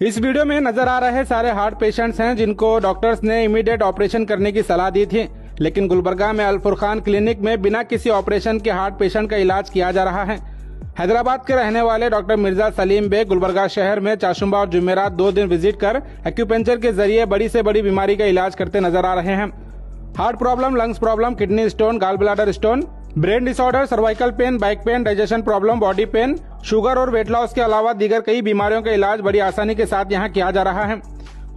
इस वीडियो में नजर आ रहे सारे हार्ट पेशेंट्स हैं जिनको डॉक्टर्स ने इमीडिएट ऑपरेशन करने की सलाह दी थी, लेकिन गुलबर्गा में अल फुरकान क्लिनिक में बिना किसी ऑपरेशन के हार्ट पेशेंट का इलाज किया जा रहा है। हैदराबाद के रहने वाले डॉक्टर मिर्जा सलीम बेग गुलबर्गा शहर में चाशुम्बा और जुमेरात 2 दिन विजिट कर एक्यूपेंचर के जरिए बड़ी से बड़ी बीमारी का इलाज करते नजर आ रहे हैं। Heart problem, lungs problem, kidney stone, gall bladder stone, brain disorder, cervical pain, back pain, digestion problem, body pain, sugar और वेट लॉस के अलावा दीगर कई बीमारियों का इलाज बड़ी आसानी के साथ यहां किया जा रहा है।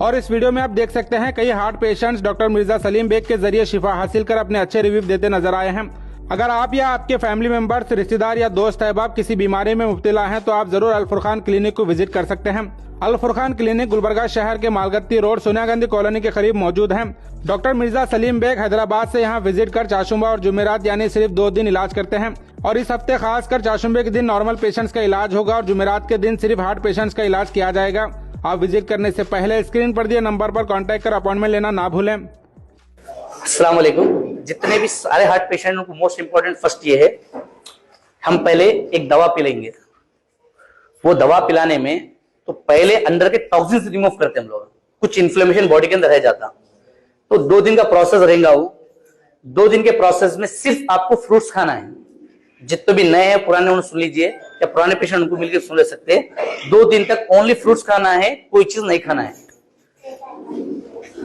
और इस वीडियो में आप देख सकते हैं कई heart patients doctor Mirza Salim Baig के जरिए शिफा हासिल कर अपने अच्छे रिव्यू देते नजर आए हैं। अगर आप या आपके फैमिली मेंबर्स, रिश्तेदार या दोस्त अहबाब किसी बीमारी में मुब्तला हैं तो आप जरूर अल फुरकान क्लिनिक को विजिट कर सकते हैं। अल फुरकान क्लिनिक गुलबर्गा शहर के मालगत्ती रोड, सोनिया गांधी कॉलोनी के करीब मौजूद है। डॉक्टर मिर्जा सलीम बेग हैदराबाद से यहाँ विजिट कर चाशुम्बा और जुमेरात यानी सिर्फ 2 दिन इलाज करते हैं और इस हफ्ते खास कर चाशुम्बे के दिन नॉर्मल पेशेंट्स का इलाज होगा और जुमेरात के दिन सिर्फ हार्ट पेशेंट्स का इलाज किया जाएगा। आप विजिट करने से पहले स्क्रीन पर दिए नंबर पर कॉन्टैक्ट कर अपॉइंटमेंट लेना ना भूलें। अस्सलाम वालेकुम। जितने भी सारे हार्ट पेशेंट को मोस्ट इंपॉर्टेंट फर्स्ट ये है, हम पहले एक दवा पिलाएंगे। वो दवा पिलाने में तो पहले अंदर के टॉक्सिन्स रिमूव करते हैं हम लोग। कुछ इन्फ्लेमेशन बॉडी के अंदर रह जाता, तो 2 दिन का प्रोसेस रहेगा। वो 2 दिन के प्रोसेस में सिर्फ आपको फ्रूट्स खाना है। जितने भी नए हैं पुराने उन्हें सुन लीजिए, या पुराने पेशेंट उनको मिलकर सुन ले सकते हैं। 2 दिन तक ओनली फ्रूट्स खाना है, कोई चीज नहीं खाना है।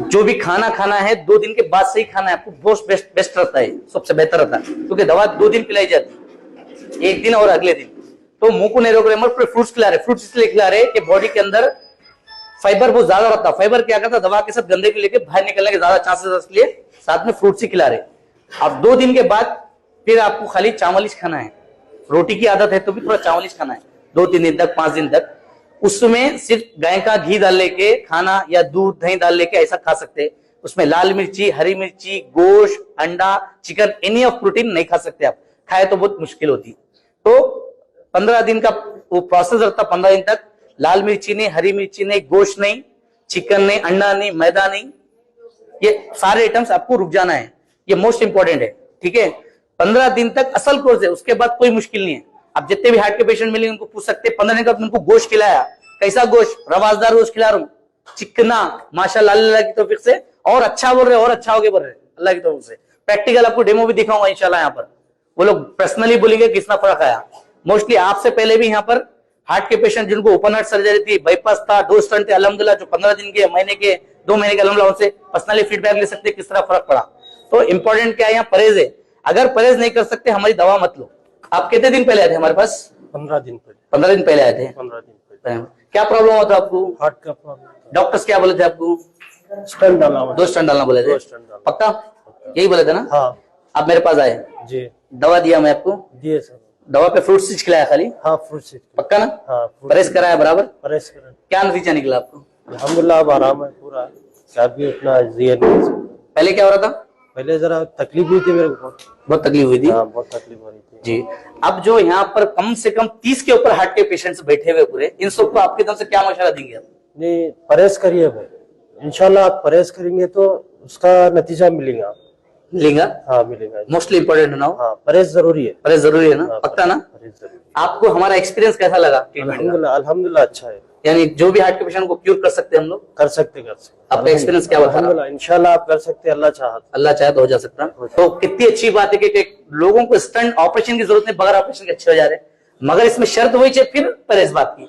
जो भी खाना खाना है 2 दिन के बाद से ही खाना है। आपको बेस्ट रहता है, सबसे बेहतर रहता है, क्योंकि दवा 2 दिन पिलाई जाती है, 1 दिन और अगले दिन। तो मुंह को नहीं रोक रहे, मगर फ्रूट्स खिला रहे। फ्रूट्स इसलिए खिला रहे कि बॉडी के अंदर फाइबर बहुत ज्यादा रहता है। फाइबर क्या करता है, दवा के साथ गंदे को लेके बाहर निकलने के ज्यादा चांसेस, इसलिए साथ में फ्रूट्स ही खिला रहे। अब 2 दिन के बाद फिर आपको खाली चावलिश खाना है। रोटी की आदत है तो भी थोड़ा चावलिश खाना है 2-3 दिन तक, 5 दिन तक। उसमें सिर्फ गाय का घी डाल लेके खाना या दूध दही डाल लेके ऐसा खा सकते हैं। उसमें लाल मिर्ची, हरी मिर्ची, गोश्त, अंडा, चिकन, एनी ऑफ प्रोटीन नहीं खा सकते। आप खाए तो बहुत मुश्किल होती। तो 15 दिन का वो प्रोसेस रहता। 15 दिन तक लाल मिर्ची नहीं, हरी मिर्ची नहीं, गोश्त नहीं, चिकन नहीं, अंडा नहीं, मैदा नहीं, ये सारे आइटम्स आपको रुक जाना है। ये मोस्ट इंपॉर्टेंट है, ठीक है। 15 दिन तक असल कोर्स है, उसके बाद कोई मुश्किल नहीं है। आप जितने भी हार्ट के पेशेंट मिले उनको पूछ सकते हैं। 15 दिन का उनको गोश्त खिलाया, कैसा गोश्त, रवाजदार गोश्त खिला रहा हूँ, चिकना, माशाल्लाह अल्लाह की तौफीक से, और अच्छा बोल रहे, और अच्छा हो गए बोल रहे अल्लाह की तौफीक से। प्रैक्टिकल आपको डेमो भी दिखाऊंगा इंशाल्लाह। यहाँ पर वो लोग पर्सनली बोलेंगे कितना फर्क आया। मोस्टली आपसे पहले भी यहाँ पर हार्ट के पेशेंट जिनको ओपन हार्ट सर्जरी थी, बाईपास था, 2 स्टंट थे, अल्हम्दुलिल्लाह, जो 15 दिन के, महीने के, 2 महीने के, अल्हम्दुलिल्लाह उनसे पर्सनली फीडबैक ले सकते किस तरह फर्क पड़ा। तो इंपॉर्टेंट क्या है, यहाँ परहेज है। अगर परहेज नहीं कर सकते हमारी दवा मत लो। आप कितने दिन पहले आए थे हमारे पास? 15 दिन पहले। 15 दिन पहले आए थे। 15 दिन पहले। क्या प्रॉब्लम हुआ था आपको? हार्ट का प्रॉब्लम। डॉक्टर्स क्या बोले थे आपको? स्टंट डालना। 2 स्टंट डालना बोले थे, पक्का यही बोले थे ना? हाँ। आप मेरे पास आए जी, दवा दिया मैं आपको? दिए सर। दवा पे फ्रूट सीज खिलाया खाली? हाँ, फ्रूट सीज, पक्का ना? हाँ। परहेज कराया बराबर? परहेज करें। क्या नतीजा निकला आपको? अल्हम्दुलिल्लाह अब आराम है पूरा। क्या भी उतना जियर नहीं। पहले क्या हो रहा था? पहले जरा तकलीफ हुई थी मेरे को, बहुत तकलीफ हुई थी। हाँ, बहुत तकलीफ हो रही थी जी। अब जो यहाँ पर कम से कम 30 के ऊपर हार्ट के पेशेंट्स बैठे हुए पूरे, इन सबको आपके तरफ से क्या मशवरा देंगे आप? नहीं, परहेज करिए भाई। इंशाल्लाह आप परहेज करेंगे तो उसका नतीजा मिलेगा। हाँ, मिलेगा। मोस्टली इंपॉर्टेंट है ना? हाँ, परहेज जरूरी है। परहेज जरूरी है ना? हाँ, पक्का ना? परहेज जरूरी है। आपको हमारा एक्सपीरियंस कैसा लगा? अल्हम्दुलिल्लाह अच्छा है। यानी जो भी हार्ट के पेशेंट को क्योर कर सकते हैं हम लोग? कर सकते। आपका एक्सपीरियंस क्या बता रहा है? इंशाल्लाह आप कर सकते हैं, अल्लाह चाहे तो हो जा सकता है। तो कितनी अच्छी बात है कि लोगों को स्टंट ऑपरेशन की जरूरत नहीं, बगैर ऑपरेशन के अच्छे हो जा रहे। मगर इसमें शर्त वही चाहिए, फिर परहेज बात की।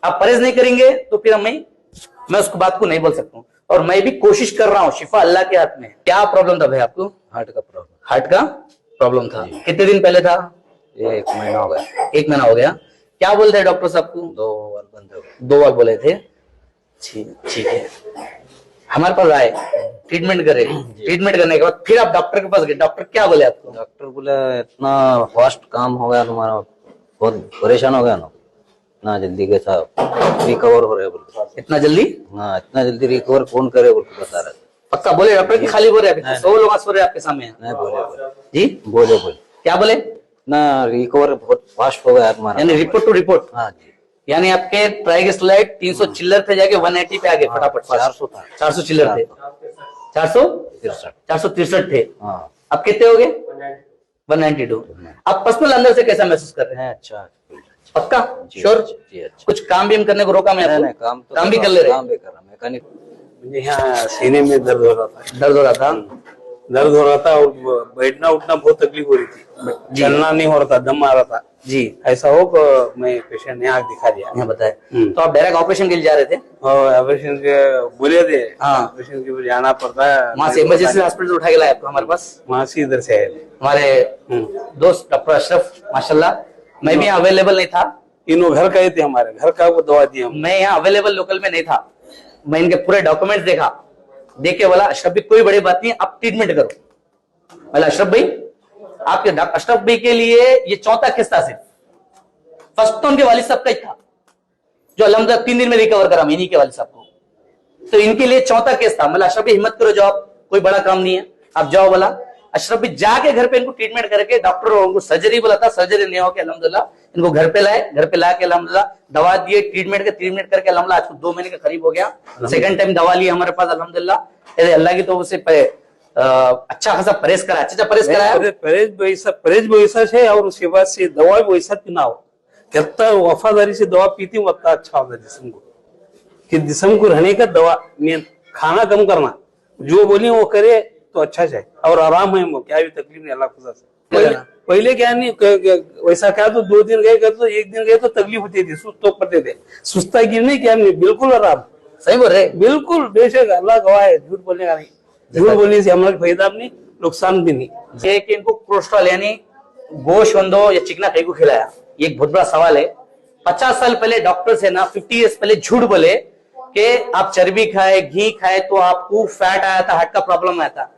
आप परहेज नहीं करेंगे तो फिर मैं उसको बात को नहीं बोल सकता हूँ। और मैं भी कोशिश कर रहा हूँ, शिफा अल्लाह के हाथ में। क्या प्रॉब्लम था भाई आपको? हार्ट का प्रॉब्लम। हार्ट का प्रॉब्लम था। कितने दिन पहले था? ये 1 महीना हो गया। 1 महीना हो गया। क्या बोलते हैं डॉक्टर साहब को? 2 बार बंद हो गए। 2 बार बोले थे। ठीक है। हमारे पास आए, ट्रीटमेंट करे। ट्रीटमेंट करने के बाद फिर आप डॉक्टर के पास गए। डॉक्टर क्या बोले आपको? डॉक्टर बोले इतना फास्ट काम हो गया तुम्हारा, बहुत परेशान हो गया ना, इतना जल्दी कैसा रिकवर हो रहे बोल। इतना जल्दी? हाँ, इतना जल्दी रिकवर कौन करे बोल के बता रहे। पक्का बोले डॉक्टर की? खाली बोले? 100 लोग सो रहे आपके सामने? नहीं, बोले जी, बोले क्या बोले? ना रिकवर बहुत फास्ट हो गया तुम्हारा। यानी रिपोर्ट टू रिपोर्ट? हाँ जी। यानी आपके ट्राइग्लिसराइड 300 चिल्लर थे, जाके 180 पे आ गए फटाफट। 400 था। 400 चिल्लर थे। 463 थे। अब कितने हो गए? 192। आप पर्सनल अंदर से कैसा महसूस कर रहे हैं? अच्छा, पक्का जी, श्योर? जी, अच्छा। कुछ काम भी करने को रोका मैं नहीं आपको? नहीं, काम तो काम भी कर ले रहे? काम भी कर रहा, मैकेनिक। मुझे यहाँ सीने में दर्द हो रहा था, दर्द हो रहा था? दर्द हो रहा था और बैठना उठना बहुत तकलीफ हो रही थी, जी। चलना नहीं हो रहा था, दम आ रहा था। जी ऐसा हो कि मैं पेशेंट ने आँख दिखा दिया। यहाँ बताए। तो आप डायरेक्ट ऑपरेशन के लिए जा रहे थे? और ऑपरेशन के बोले थे, हाँ। ऑपरेशन के लिए जाना पड़ता है। वहां से इमरजेंसी हॉस्पिटल से उठा के लाए आपको हमारे पास? वहां से इधर से आए थे। हमारे दोस्त डॉक्टर अशरफ माशाल्लाह, मैं भी यहाँ अवेलेबल नहीं था, तीनों घर गए थे, हमारे घर का वो दवा दी हम। मैं यहाँ अवेलेबल लोकल में नहीं था। मैं इनके पूरे डॉक्यूमेंट्स देखा, देख के बोला अशरफ भाई कोई बड़ी बात नहीं, आप ट्रीटमेंट करो। बोला अशरफ भाई आपके अशरफ भाई के लिए ये चौथा केस था, सिर्फ फर्स्ट तो उनके वालिद साहब का ही था जो अल्हम्दुलिल्लाह 3 दिन में रिकवर करा, इन्हीं के वालिद साहब को। तो इनके लिए चौथा केस था। बोला अशरफ भाई हिम्मत करो जाओ, कोई बड़ा काम नहीं है, आप जाओ। बोला अशरफ भाई जाके घर पे इनको ट्रीटमेंट करके, डॉक्टर उनको सर्जरी बोला था, सर्जरी नहीं होकर अल्हम्दुलिल्लाह इनको घर पे लाए, घर पे लाके अल्हम्दुलिल्लाह दवा दिए, ट्रीटमेंट करके अल्हम्दुलिल्लाह आज 2 महीने का करीब हो गया। सेकंड टाइम दवा ली हमारे पास अल्हम्दुलिल्लाह, अल्लाह की तो से अच्छा खासा परहेज करा, अच्छा परहेज कराया। परहेज वैसा है और उसके बाद से दवा भी वैसा पीना हो, कितना वफादारी से दवा पीती हूँ उतना अच्छा होता है जिस्म को, कि जिस्म को रहने का दवा मेन, खाना कम करना, जो बोली वो करे तो अच्छा है और आराम है, वो क्या भी तकलीफ नहीं, अल्लाह खुदा से। पहले क्या नहीं वैसा क्या, तो 2 दिन गए तो 1 दिन गए तो तकलीफ होती थी, सुस्त तो पड़ते थे, सुस्ता गिरने क्या नहीं, बिल्कुल आराम। सही बोल रहे? बिल्कुल बेशक, अल्लाह गवाह है, झूठ बोलने का नहीं, झूठ बोलने से हमारा फायदा नहीं, नुकसान भी नहीं। ये कि इनको कोलेस्ट्रॉल यानी गोश्त वंदो या चिकना कहीं को खिलाया, ये एक बहुत बड़ा सवाल है। 50 साल पहले डॉक्टर से ना 50 ईयर्स पहले झूठ बोले कि आप चर्बी खाए, घी खाए तो आपको फैट आया था, हार्ट का प्रॉब्लम आया था।